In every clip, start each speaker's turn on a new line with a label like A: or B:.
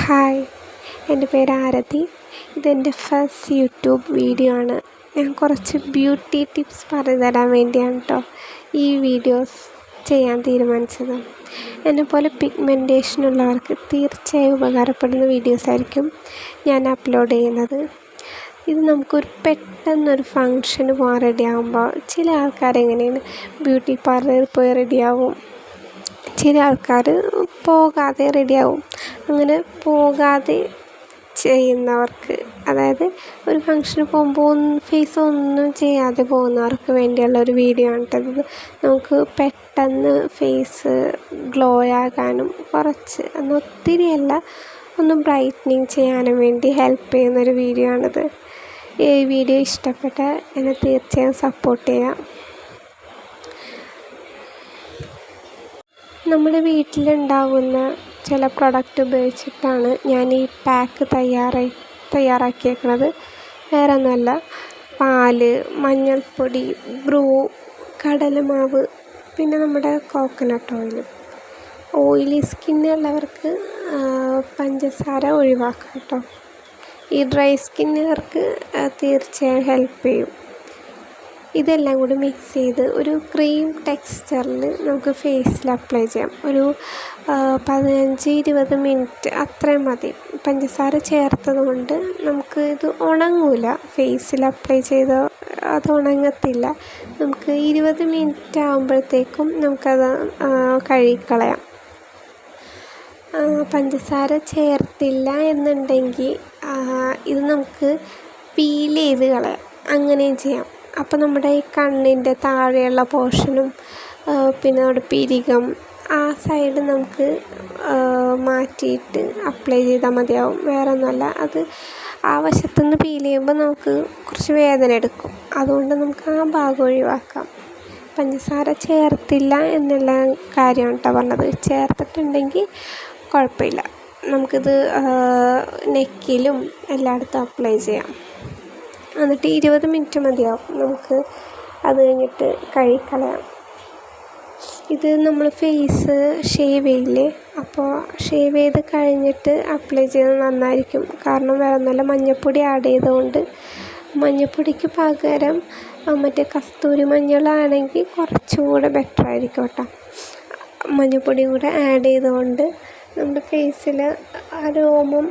A: Hi, എൻ്റെ പേര് ആരതി. ഇതെൻ്റെ ഫസ്റ്റ് യൂട്യൂബ് വീഡിയോ ആണ്. ഞാൻ കുറച്ച് ബ്യൂട്ടി ടിപ്സ് പറഞ്ഞു തരാൻ വേണ്ടിയാണ് കേട്ടോ ഈ വീഡിയോസ് ചെയ്യാൻ തീരുമാനിച്ചത്. എന്നെപ്പോലെ പിഗ്മെൻറ്റേഷൻ ഉള്ളവർക്ക് തീർച്ചയായും ഉപകാരപ്പെടുന്ന വീഡിയോസായിരിക്കും ഞാൻ അപ്ലോഡ് ചെയ്യുന്നത്. ഇത് നമുക്കൊരു പെട്ടെന്നൊരു ഫങ്ഷന് പോകാൻ റെഡിയാകുമ്പോൾ ചില ആൾക്കാരെങ്ങനെയാണ് ബ്യൂട്ടി പാർലറിൽ പോയി റെഡിയാവും, ചില ആൾക്കാർ പോകാതെ റെഡിയാവും. അങ്ങനെ പോകാതെ ചെയ്യുന്നവർക്ക്, അതായത് ഒരു ഫങ്ഷന് പോകുമ്പോൾ ഫേസ് ഒന്നും ചെയ്യാതെ പോകുന്നവർക്ക് വേണ്ടിയുള്ള ഒരു വീഡിയോ ആണ് കേട്ടത്. നമുക്ക് പെട്ടെന്ന് ഫേസ് ഗ്ലോ ആകാനും കുറച്ച് ഒത്തിരിയല്ല, ഒന്ന് ബ്രൈറ്റനിങ് ചെയ്യാനും വേണ്ടി ഹെൽപ്പ് ചെയ്യുന്നൊരു വീഡിയോ ആണിത്. ഈ വീഡിയോ ഇഷ്ടപ്പെട്ടാൽ എന്നെ തീർച്ചയായും സപ്പോർട്ട് ചെയ്യാം. നമ്മുടെ വീട്ടിലുണ്ടാകുന്ന ചില പ്രൊഡക്റ്റ് ഉപയോഗിച്ചിട്ടാണ് ഞാൻ ഈ പാക്ക് തയ്യാറാക്കിയേക്കുന്നത്. വേറെ ഒന്നുമല്ല, പാല്, മഞ്ഞൾപ്പൊടി, ബ്രൂ, കടലമാവ്, പിന്നെ നമ്മുടെ കോക്കനട്ട് ഓയിലി സ്കിന്നുള്ളവർക്ക് പഞ്ചസാര ഒഴിവാക്കാം കേട്ടോ. ഈ ഡ്രൈ സ്കിന്നുകാർക്ക് തീർച്ചയായും ഹെൽപ്പ് ചെയ്യും. ഇതെല്ലാം കൂടി മിക്സ് ചെയ്ത് ഒരു ക്രീം ടെക്സ്ചറിൽ നമുക്ക് ഫേസിൽ അപ്ലൈ ചെയ്യാം. ഒരു 15-20 മിനിറ്റ് അത്രയും മതി. പഞ്ചസാര ചേർത്തത് കൊണ്ട് നമുക്ക് ഇത് ഉണങ്ങില്ല, ഫേസിൽ അപ്ലൈ ചെയ്ത് അത് ഉണങ്ങത്തില്ല. നമുക്ക് 20 മിനിറ്റ് ആകുമ്പോഴത്തേക്കും നമുക്കത് കഴുകിക്കളയാം. പഞ്ചസാര ചേർത്തില്ല എന്നുണ്ടെങ്കിൽ ഇത് നമുക്ക് പീൽ ചെയ്ത് കളയാം, അങ്ങനെയും ചെയ്യാം. അപ്പോൾ നമ്മുടെ ഈ കണ്ണിൻ്റെ താഴെയുള്ള പോർഷനും പിന്നെ നമ്മുടെ പിരികം ആ സൈഡ് നമുക്ക് മാറ്റിയിട്ട് അപ്ലൈ ചെയ്താൽ മതിയാവും. വേറെ ഒന്നുമല്ല, അത് ആ വശത്തുനിന്ന് പീൽ ചെയ്യുമ്പോൾ നമുക്ക് കുറച്ച് വേദന എടുക്കും. അതുകൊണ്ട് നമുക്ക് ആ ഭാഗം ഒഴിവാക്കാം. പഞ്ചസാര ചേർത്തില്ല എന്നുള്ള കാര്യമാണ് കേട്ടോ പറഞ്ഞത്. ചേർത്തിട്ടുണ്ടെങ്കിൽ കുഴപ്പമില്ല, നമുക്കിത് നെക്കിലും എല്ലായിടത്തും അപ്ലൈ ചെയ്യാം. എന്നിട്ട് 20 മിനിറ്റ് മതിയാവും. നമുക്ക് അത് കഴിഞ്ഞിട്ട് കഴുകിക്കളയാം. ഇത് നമ്മൾ ഫേസ് ഷേവ് ചെയ്യില്ലേ, അപ്പോൾ ഷേവ് ചെയ്ത് കഴിഞ്ഞിട്ട് അപ്ലൈ ചെയ്യുന്നത് നന്നായിരിക്കും. കാരണം വേറെ ഒന്നുമല്ല, മഞ്ഞൾപ്പൊടി ആഡ് ചെയ്തുകൊണ്ട്. മഞ്ഞൾപ്പൊടിക്ക് പകരം മറ്റേ കസ്തൂരി മഞ്ഞളാണെങ്കിൽ കുറച്ചുകൂടെ ബെറ്റർ ആയിരിക്കും കേട്ടോ. മഞ്ഞൾപ്പൊടിയും കൂടെ ആഡ് ചെയ്തുകൊണ്ട് നമ്മുടെ ഫേസിൽ ആ രോമം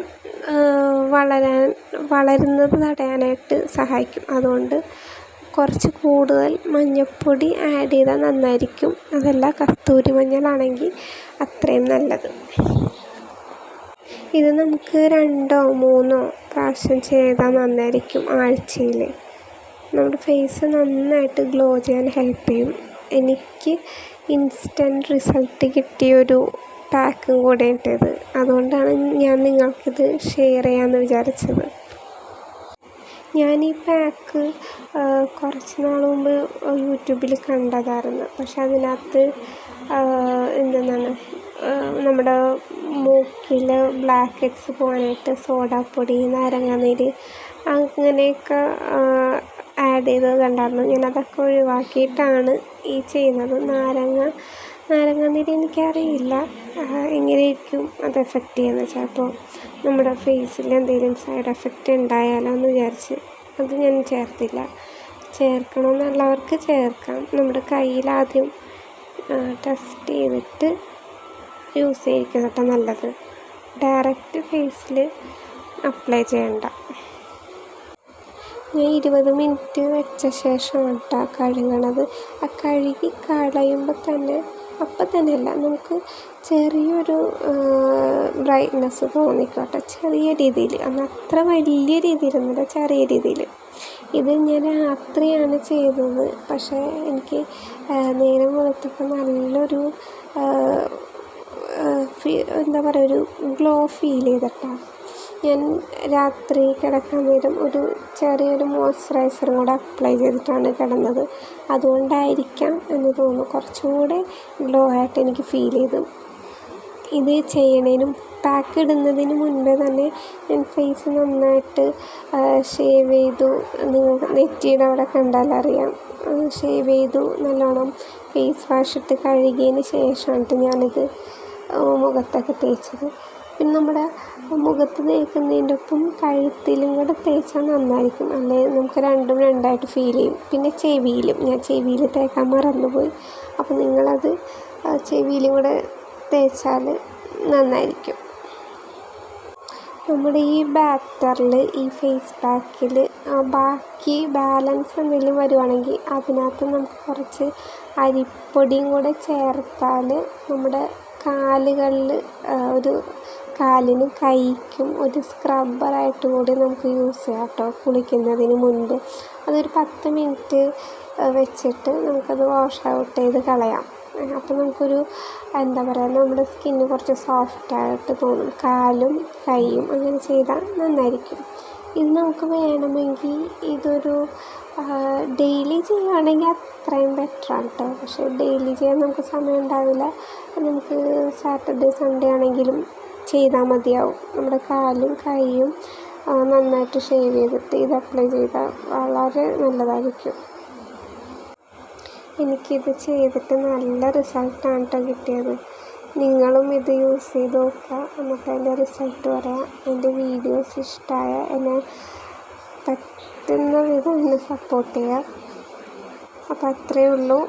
A: വളരുന്നത് തടയാനായിട്ട് സഹായിക്കും. അതുകൊണ്ട് കുറച്ച് കൂടുതൽ മഞ്ഞൾപ്പൊടി ആഡ് ചെയ്താൽ നന്നായിരിക്കും. അതല്ല, കസ്തൂരി മഞ്ഞളാണെങ്കിൽ അത്രയും നല്ലത്. ഇത് നമുക്ക് 2-3 പ്രാവശ്യം ചെയ്താൽ നന്നായിരിക്കും ആഴ്ചയിൽ. നമ്മുടെ ഫേസ് നന്നായിട്ട് ഗ്ലോ ചെയ്യാൻ ഹെൽപ്പ് ചെയ്യും. എനിക്ക് ഇൻസ്റ്റൻറ്റ് റിസൾട്ട് കിട്ടിയൊരു പാക്കും കൂടെ ഇട്ടത്, അതുകൊണ്ടാണ് ഞാൻ നിങ്ങൾക്കിത് ഷെയർ ചെയ്യാമെന്ന് വിചാരിച്ചത്. ഞാൻ ഈ പാക്ക് കുറച്ച് നാൾ മുമ്പ് യൂട്യൂബിൽ കണ്ടതായിരുന്നു. പക്ഷെ അതിനകത്ത് എന്താണ്, നമ്മുടെ മൂക്കിൽ ബ്ലാക്ക് ഹെഡ്സ് പോകാനായിട്ട് സോഡാപ്പൊടി, നാരങ്ങാനീര് അങ്ങനെയൊക്കെ ആഡ് ചെയ്തത് കണ്ടായിരുന്നു. ഞാനതൊക്കെ ഒഴിവാക്കിയിട്ടാണ് ഈ ചെയ്യുന്നത്. നാരങ്ങാനീര് എനിക്കറിയില്ല എങ്ങനെയായിരിക്കും അത് എഫക്റ്റ് ചെയ്യുന്നത്. ചിലപ്പോൾ നമ്മുടെ ഫേസിൽ എന്തെങ്കിലും സൈഡ് എഫക്റ്റ് ഉണ്ടായാലോ എന്ന് വിചാരിച്ച് അത് ഞാൻ ചേർത്തില്ല. ചേർക്കണമെന്നുള്ളവർക്ക് ചേർക്കാം. നമ്മുടെ കയ്യിൽ ആദ്യം ടെസ്റ്റ് ചെയ്തിട്ട് യൂസ് ചെയ്യിക്കുന്നത് കേട്ടോ നല്ലത്. ഡയറക്റ്റ് ഫേസിൽ അപ്ലൈ ചെയ്യണ്ട. ഞാൻ 20 മിനിറ്റ് വെച്ച ശേഷം കേട്ടോ കഴുകണത്. ആ കഴുകി കളയുമ്പോൾ തന്നെ, അപ്പം തന്നെയല്ല, നമുക്ക് ചെറിയൊരു ബ്രൈറ്റ്നെസ് തോന്നിക്കോട്ടെ, ചെറിയ രീതിയിൽ. അത്ര വലിയ രീതിയിലൊന്നുമില്ല, ചെറിയ രീതിയിൽ. ഇത് ഞാൻ രാത്രിയാണ് ചെയ്തത്. പക്ഷേ എനിക്ക് നേരം വെളുത്തപ്പോൾ നല്ലൊരു എന്താ പറയുക, ഒരു ഗ്ലോ ഫീൽ ചെയ്തിട്ടാണ്. ഞാൻ രാത്രി കിടക്കാൻ നേരം ഒരു ചെറിയൊരു മോയ്സ്ചറൈസറും കൂടെ അപ്ലൈ ചെയ്തിട്ടാണ് കിടന്നത്. അതുകൊണ്ടായിരിക്കാം എന്ന് തോന്നുന്നു കുറച്ചുകൂടെ ഗ്ലോ ആയിട്ട് എനിക്ക് ഫീൽ ചെയ്തു. ഇത് ചെയ്യണതിനും പാക്ക് ഇടുന്നതിന് മുൻപേ തന്നെ ഞാൻ ഫേസ് നന്നായിട്ട് ഷേവ് ചെയ്തു. നിങ്ങൾക്ക് നെറ്റിയുടെ അവിടെ കണ്ടാലറിയാം, ഷേവ് ചെയ്തു നല്ലോണം. ഫേസ് വാഷ് ഇട്ട് കഴുകിയതിന് ശേഷമാണ് ഞാനിത് മുഖത്തൊക്കെ തേച്ചത്. പിന്നെ നമ്മുടെ മുഖത്ത് തേക്കുന്നതിൻ്റെ ഒപ്പം കഴുത്തിലും കൂടെ തേച്ചാൽ നന്നായിരിക്കും. അല്ലെങ്കിൽ നമുക്ക് രണ്ടും രണ്ടായിട്ട് ഫീൽ ചെയ്യും. പിന്നെ ചെവിയിലും, ഞാൻ ചെവിയിൽ തേക്കാൻ മറന്നുപോയി. അപ്പോൾ നിങ്ങളത് ചെവിയിലും കൂടെ തേച്ചാൽ നന്നായിരിക്കും. നമ്മുടെ ഈ ബാറ്ററിൽ, ഈ ഫേസ് പാക്കിൽ ബാക്കി ബാലൻസ് എന്തെങ്കിലും വരുവാണെങ്കിൽ അതിനകത്ത് നമുക്ക് കുറച്ച് അരിപ്പൊടിയും കൂടെ ചേർത്താൽ നമ്മുടെ കാലുകളിൽ ഒരു കാലിനും കൈക്കും ഒരു സ്ക്രബ്ബറായിട്ട് കൂടി നമുക്ക് യൂസ് ചെയ്യാം കേട്ടോ, കുളിക്കുന്നതിന് മുൻപ്. അതൊരു 10 മിനിറ്റ് വെച്ചിട്ട് നമുക്കത് വാഷ് ഔട്ട് ചെയ്ത് കളയാം. അപ്പോൾ നമുക്കൊരു എന്താ പറയുക, നമ്മുടെ സ്കിന്ന് കുറച്ച് സോഫ്റ്റായിട്ട് തോന്നും. കാലും കൈയും അങ്ങനെ ചെയ്താൽ നന്നായിരിക്കും. ഇത് നമുക്ക് വേണമെങ്കിൽ ഇതൊരു ഡെയിലി ചെയ്യുകയാണെങ്കിൽ അത്രയും ബെറ്ററാണ് കേട്ടോ. പക്ഷേ ഡെയിലി ചെയ്യാൻ നമുക്ക് സമയം ഉണ്ടാവില്ല. നമുക്ക് സാറ്റർഡേ സൺഡേ ആണെങ്കിലും ചെയ്താൽ മതിയാവും. നമ്മുടെ കാലും കൈയും നന്നായിട്ട് ഷേവ് ചെയ്തിട്ട് ഇത് അപ്ലൈ ചെയ്താൽ വളരെ നല്ലതായിരിക്കും. എനിക്കിത് ചെയ്തിട്ട് നല്ല റിസൾട്ടാണ് കേട്ടോ കിട്ടിയത്. നിങ്ങളും ഇത് യൂസ് ചെയ്ത് നോക്കുക, എന്നിട്ട് അതിൻ്റെ റിസൾട്ട് പറയാം. എൻ്റെ വീഡിയോസ് ഇഷ്ടമായ എന്നെ പറ്റുന്ന വിധം എന്നെ സപ്പോർട്ട് ചെയ്യുക. അപ്പോൾ അത്രയേ ഉള്ളൂ.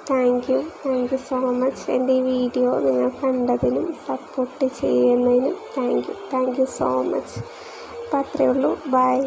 A: Thank you so much. എൻ്റെ ഈ വീഡിയോ നിങ്ങൾ കണ്ടതിനും സപ്പോർട്ട് ചെയ്യുന്നതിനും താങ്ക് യു സോ മച്ച്. അപ്പോൾ അത്രയേ ഉള്ളൂ. ബൈ.